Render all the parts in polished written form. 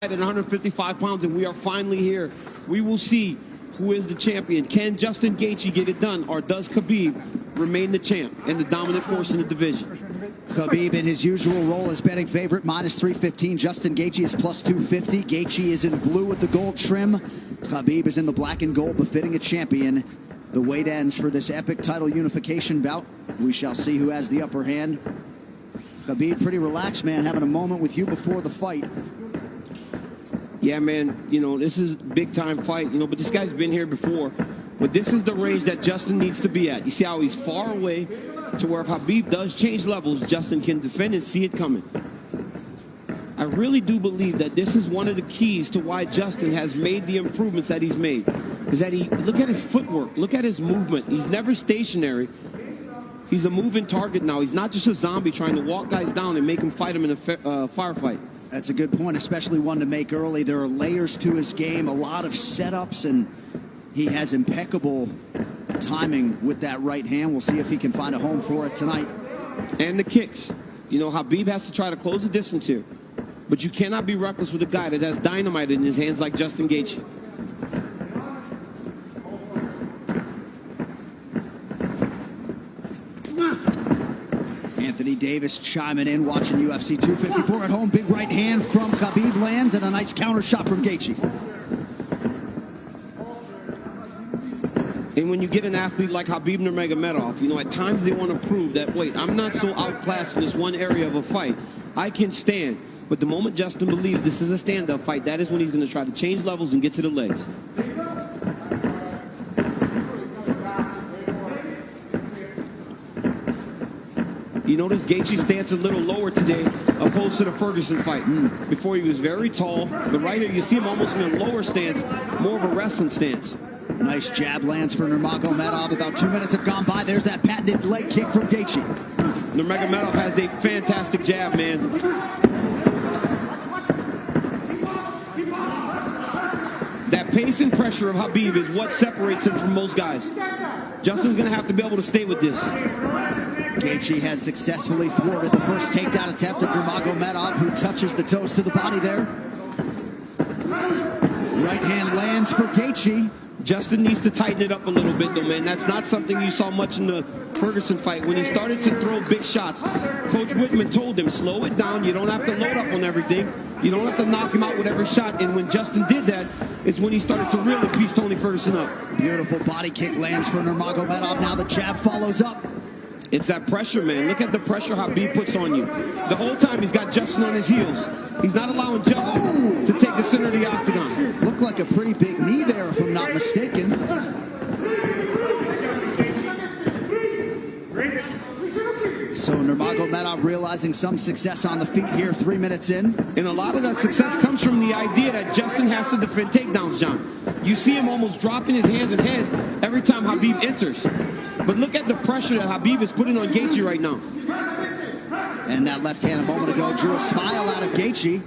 At 155 pounds, and we are finally here. We will see who is the champion. Can Justin Gaethje get it done, or does KHABIB remain the champ and the dominant force in the division? KHABIB in his usual role as betting favorite, minus 315. Justin Gaethje is plus 250. Gaethje is in blue with the gold trim. KHABIB is in the black and gold, befitting a champion. The wait ends for this epic title unification bout. We shall see who has the upper hand. KHABIB, pretty relaxed, man, having a moment with you before the fight. Yeah, man, you know, this is a big-time fight, you know, but this guy's been here before. But this is the range that Justin needs to be at. You see how he's far away to where if KHABIB does change levels, Justin can defend and see it coming. I really do believe that this is one of the keys to why Justin has made the improvements that he's made. Is that look at his footwork, look at his movement. He's never stationary. He's a moving target now. He's not just a zombie trying to walk guys down and make them fight him in a firefight. That's a good point, especially one to make early. There are layers to his game, a lot of setups, and he has impeccable timing with that right hand. We'll see if he can find a home for it tonight. And the kicks. You know, KHABIB has to try to close the distance here. But you cannot be reckless with a guy that has dynamite in his hands like Justin Gaethje. Anthony Davis chiming in, watching UFC 254 at home. Big right hand from KHABIB lands, and a nice counter shot from Gaethje. And when you get an athlete like KHABIB Nurmagomedov, you know, at times they want to prove that, wait, I'm not so outclassed in this one area of a fight. I can stand. But the moment Justin believes this is a stand-up fight, that is when he's going to try to change levels and get to the legs. You notice Gaethje's stance a little lower today opposed to the Ferguson fight. Before he was very tall, but right here you see him almost in a lower stance, more of a wrestling stance. Nice jab lands for Nurmagomedov. About 2 minutes have gone by. There's that patented leg kick from Gaethje. Nurmagomedov has a fantastic jab, man. That pace and pressure of KHABIB is what separates him from most guys. Justin's going to have to be able to stay with this. Gaethje has successfully thwarted the first takedown attempt of Nurmagomedov, who touches the toes to the body there. Right hand lands for Gaethje. Justin needs to tighten it up a little bit, though, man. That's not something you saw much in the Ferguson fight. When he started to throw big shots, Coach Whitman told him, slow it down. You don't have to load up on everything. You don't have to knock him out with every shot. And when Justin did that, it's when he started to really piece Tony Ferguson up. Beautiful body kick lands for Nurmagomedov. Now the jab follows up. It's that pressure, man. Look at the pressure KHABIB puts on you. The whole time he's got Justin on his heels. He's not allowing Justin to take the center of the octagon. Looked like a pretty big knee there, if I'm not mistaken. So Nurmagomedov realizing some success on the feet here 3 minutes in. And a lot of that success comes from the idea that Justin has to defend takedowns, John. You see him almost dropping his hands and head every time KHABIB enters. But look at the pressure that KHABIB is putting on Gaethje right now. And that left hand a moment ago drew a smile out of Gaethje.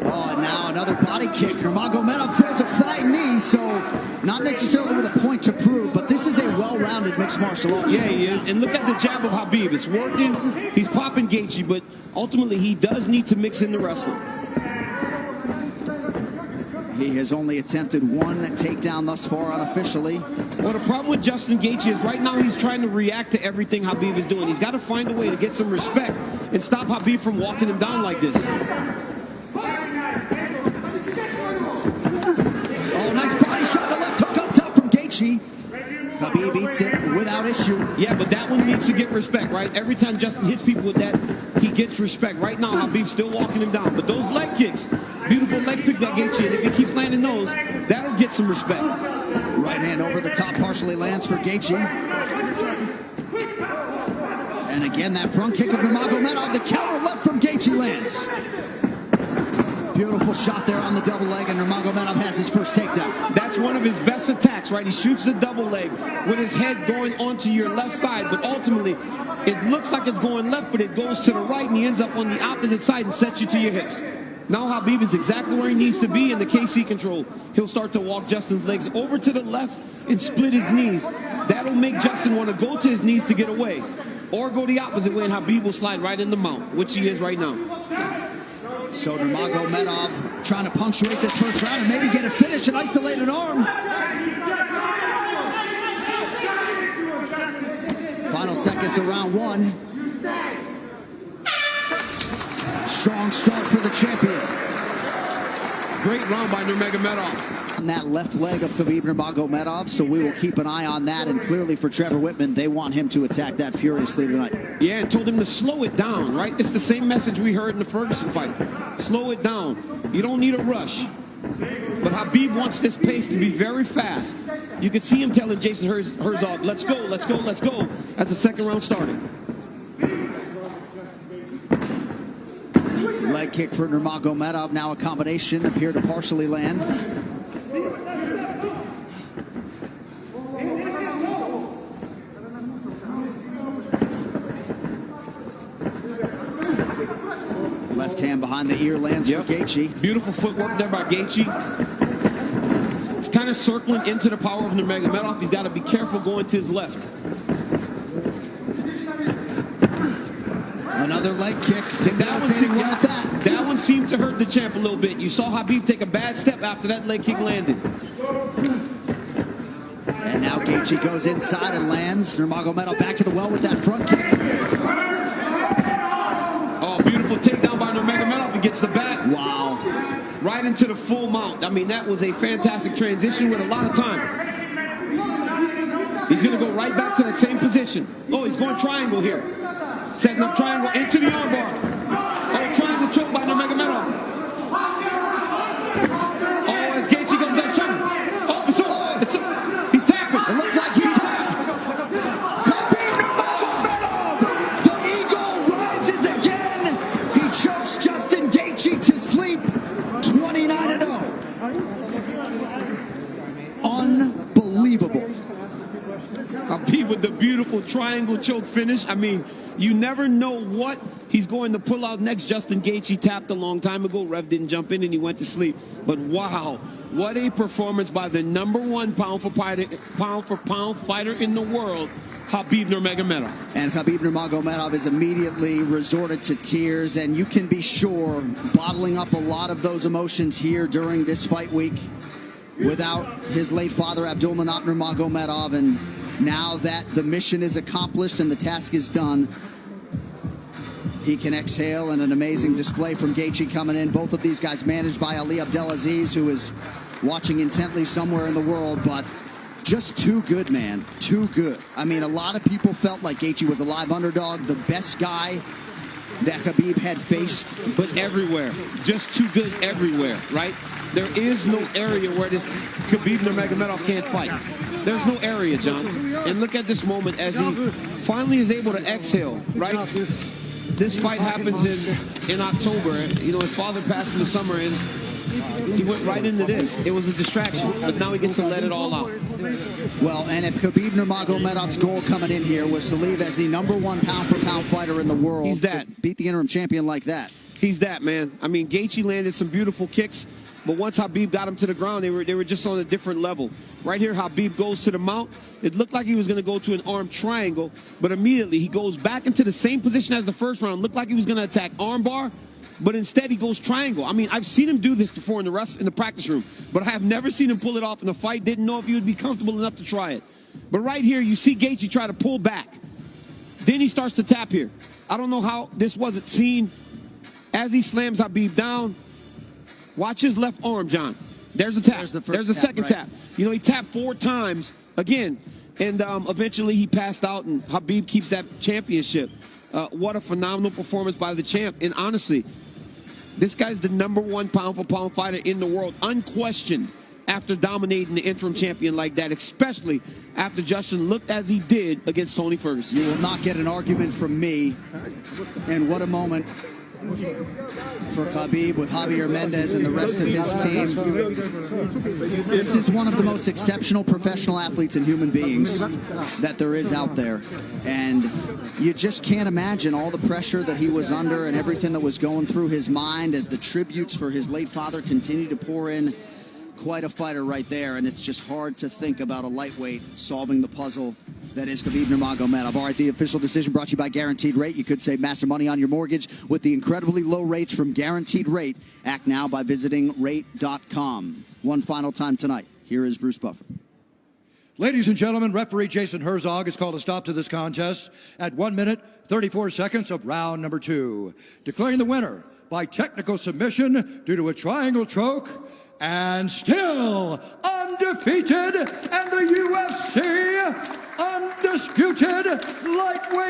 Oh, and now another body kick. Nurmagomedov throws a flying knee, so not necessarily with a point to prove, but this is a well-rounded mixed martial arts. Yeah, he is. And look at the jab of KHABIB. It's working. He's popping Gaethje, but ultimately he does need to mix in the wrestling. He has only attempted one takedown thus far unofficially. Well, the problem with Justin Gaethje is right now he's trying to react to everything KHABIB is doing. He's got to find a way to get some respect and stop KHABIB from walking him down like this. Oh, nice body shot. The left hook up top from Gaethje. KHABIB eats it without issue. Yeah, but that one needs to get respect, right? Every time Justin hits people with that, he gets respect. Right now, KHABIB's still walking him down. But those leg kicks, beautiful leg kick that Gaethje, if he keeps landing those, that'll get some respect. Right hand over the top partially lands for Gaethje. And again, that front kick of Nurmagomedov. The counter left from Gaethje lands. Beautiful shot there on the double leg, and Nurmagomedov has his first takedown. That's one of his best attacks, right? He shoots the double leg with his head going onto your left side, but ultimately, it looks like it's going left, but it goes to the right, and he ends up on the opposite side and sets you to your hips. Now KHABIB is exactly where he needs to be in the KC control. He'll start to walk Justin's legs over to the left and split his knees. That'll make Justin want to go to his knees to get away, or go the opposite way, and KHABIB will slide right in the mount, which he is right now. So Nurmagomedov trying to punctuate this first round and maybe get a finish, an isolated arm. Final seconds of round one. Strong start for the champion. Great round by Nurmagomedov. On that left leg of KHABIB Nurmagomedov, so we will keep an eye on that. And clearly for Trevor Whitman, they want him to attack that furiously tonight. Yeah, and told him to slow it down, right? It's the same message we heard in the Ferguson fight. Slow it down. You don't need a rush. But KHABIB wants this pace to be very fast. You could see him telling Jason Herzog, let's go, let's go, let's go, as the second round started. Leg kick for Nurmagomedov, now a combination, appeared to partially land. Left hand behind the ear lands for Gaethje. Beautiful footwork there by Gaethje. He's kind of circling into the power of Nurmagomedov. He's got to be careful going to his left. Another leg kick. That one seemed to hurt the champ a little bit. You saw KHABIB take a bad step after that leg kick landed. And now Gaethje goes inside and lands. Nurmagomedov back to the well with that front kick. Oh, beautiful takedown by Nurmagomedov. He gets the bat. Wow. Right into the full mount. I mean, that was a fantastic transition with a lot of time. He's going to go right back to that same position. Oh, he's going triangle here. Setting up triangle into the armbar. Oh, triangle choke by Nurmagomedov. Oh, as Gaethje goes that shot. Oh, he's tapping. It looks like he's tapped. KHABIB Nurmagomedov. The eagle rises again. He chokes Justin Gaethje to sleep. 29-0. Unbelievable. KHABIB with the beautiful triangle choke finish. I mean, you never know what he's going to pull out next. Justin Gaethje tapped a long time ago. Rev didn't jump in and he went to sleep. But wow, what a performance by the #1 pound-for-pound fighter in the world, KHABIB Nurmagomedov. And KHABIB Nurmagomedov is immediately resorted to tears, and you can be sure bottling up a lot of those emotions here during this fight week without his late father, Abdulmanap Nurmagomedov. And now that the mission is accomplished and the task is done, he can exhale, and an amazing display from Gaethje coming in. Both of these guys managed by Ali Abdelaziz, who is watching intently somewhere in the world, but just too good, man. Too good. I mean, a lot of people felt like Gaethje was a live underdog, the best guy that KHABIB had faced. But everywhere. Just too good everywhere, right? There is no area where this KHABIB Nurmagomedov can't fight. There's no area, John. And look at this moment as he finally is able to exhale, right? This fight happens in October. You know, his father passed in the summer, and he went right into this. It was a distraction, but now he gets to let it all out. Well, and if KHABIB Nurmagomedov's goal coming in here was to leave as the #1 pound-for-pound fighter in the world, he's that. to beat the interim champion like that. He's that, man. I mean, Gaethje landed some beautiful kicks, but once KHABIB got him to the ground, they were just on a different level. Right here, KHABIB goes to the mount. It looked like he was going to go to an arm triangle, but immediately he goes back into the same position as the first round. Looked like he was going to attack armbar, but instead he goes triangle. I mean, I've seen him do this before in the practice room, but I have never seen him pull it off in a fight. Didn't know if he would be comfortable enough to try it. But right here, you see Gaethje try to pull back. Then he starts to tap here. I don't know how this wasn't seen. As he slams KHABIB down, watch his left arm, John. There's a tap. There's a second tap. You know, he tapped 4 times again, and eventually he passed out, and KHABIB keeps that championship. What a phenomenal performance by the champ. And honestly, this guy's the #1 pound-for-pound fighter in the world, unquestioned, after dominating the interim champion like that, especially after Justin looked as he did against Tony Ferguson. You will not get an argument from me. And what a moment for KHABIB with Javier Mendez and the rest of his team. This is one of the most exceptional professional athletes and human beings that there is out there. And you just can't imagine all the pressure that he was under and everything that was going through his mind as the tributes for his late father continue to pour in. quite a fighter right there, and it's just hard to think about a lightweight solving the puzzle that is Khabib Nurmagomedov. All right, the official decision brought to you by Guaranteed Rate. You could save massive money on your mortgage with the incredibly low rates from Guaranteed Rate. Act now by visiting rate.com. One final time tonight. Here is Bruce Buffer. Ladies and gentlemen, referee Jason Herzog has called a stop to this contest at 1 minute, 34 seconds of round number 2, declaring the winner by technical submission due to a triangle choke, and still undefeated, and the UFC undisputed lightweight